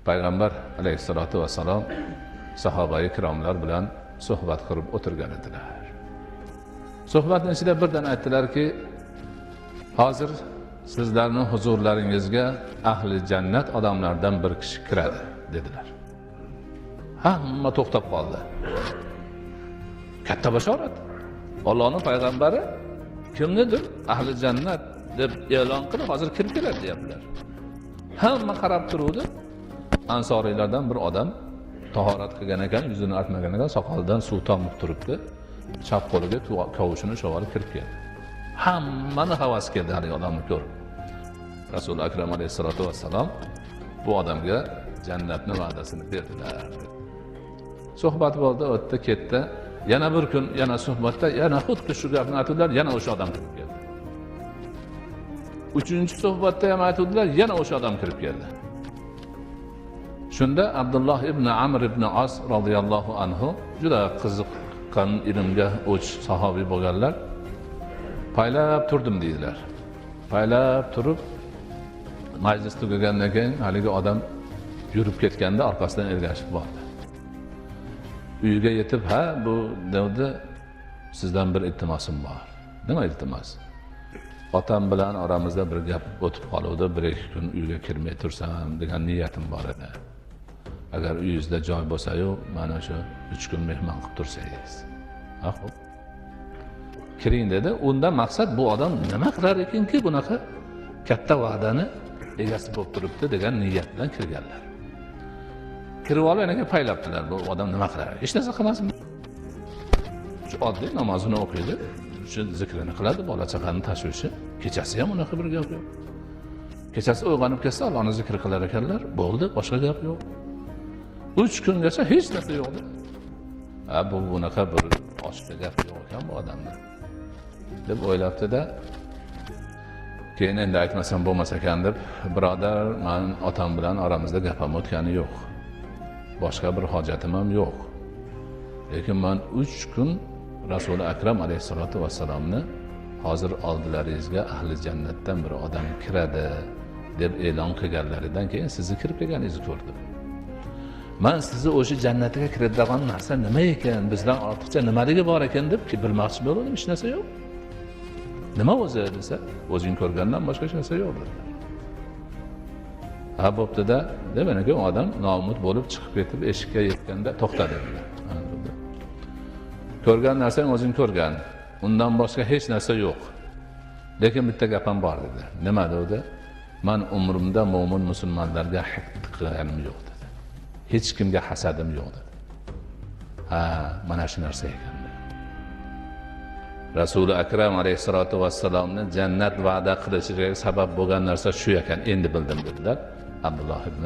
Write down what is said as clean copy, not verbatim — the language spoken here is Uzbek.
payg'ambar alayhissalotu vassalom sahobai kiromlar bilan suhbat qurib o'tirgan edilar. Suhbatning ichida birdan aytdilarki, hozir sizlarni huzurlaringizga ahli jannat odamlardan bir kishi kiradi dedilar. Hamma to'xtab qoldi. Katta bashorat. Allohning payg'ambari kimnidir ahli jannat deb e'lon qilib hozir kirib keladi deyaptilar. Hamma qarab turuvdi. Ansoriylardan bir odam tahorat qilgan ekan, yuzini artmagan ekan, soqolidan suv tomib turibdi. Chap qo'liga kavushini ushlab olib kirib keldi. Hammani havas keldi hali odamni ko'rib. Rasul akram alayhissalatu vassalam bu odamga jannatni va'dasini berdilar. Suhbat bo'ldi, o'tdi, ketdi. Yana bir kun, yana suhbatda yana xuddi shu gapni aytdilar, yana o'sha odam kirib keldi. Uchinchi suhbatda ham aytdilar, yana o'sha odam kirib keldi. Shunda Abdulloh ibn Amr ibn As radhiyallohu anhu juda qiziqqan ilmga o'ch sahobiy bo'lganlar. Paylab turdim deydilar. Paylab turib majlis tugagandan keyin haligi odam yurib ketganda orqasidan ergashib bordi. Uyiga yetib, "Ha, bu dedi, sizdan bir iltimosim bor." "Nima iltimos?" "Otam bilan oramizda bir gap o'tib qoluvdi, 1-2 kun uyga kirmay tursam degan niyatim bor edi. Agar uyingizda joy bo'lsa-yu, mana shu 3 kun mehmon qilib tursangiz." "Ha, xo'p. Kiring" dedi. Unda maqsad bu odam nima qilar ekanki bunaqa katta va'dani egasi bo'lib turibdi degan niyat bilan kirganlar. Kirib olib enaga paylabdilar, bu odam nima qilar? Hech narsa qilmasmi? Shu oddiy namozini o'qiydi, shu zikrini qiladi, bola chaqani tashvishi. Kechasi ham unaqa bir gap yo'q. Kechasi uyg'onib ketsa Allohni zikr qilar ekanlar, bo'ldi, boshqa gap yo'q. 3 kungacha hech narsa yo'qdi. Ha, bu bunaqa bir boshqa gap yo'q ekan bu odamda deb o'ylabdi-da. Keyin endi aytmasam bo'lmas ekan deb, "Birodar, men otam bilan oramizda gap ham o'tgani yo'q. Boshqa bir hojatim ham yo'q. Lekin men 3 kun Rasul akram alayhissalatu vassalomni hozir oldilaringizga ahli jannatdan bir odam kiradi deb e'lon qilganlaridan keyin sizni kirib kelganingizni ko'rdim. Men sizni o'sha jannatga kiradigan narsa nima ekan, bizdan ortiqcha nimaligi bor ekan deb bilmoqchi bo'ldim, hech narsa yo'q. Nima o'zi desa, o'zing ko'rgandan boshqa hech narsa yo'q dedilar. Ha, bo'pti-da, deb enaga odam noumid bo'lib chiqib ketib eshikka yetganda to'xtadi dedilar. Ko'rgan narsang o'zing ko'rgan. Undan boshqa hech narsa yo'q. Lekin bitta gap ham bor dedi. Nima dedi? Men umrimda mo'min musulmonlarga haqq qilganim yo'q dedi. Hech kimga hasadim yo'q dedi. Ha, mana shu narsa ekan. Rasul akram alayhissalatu vassalomni jannat va'da qilishiga sabab bo'lgan narsa shu ekan, endi bildim dedilar. Abdulloh ibn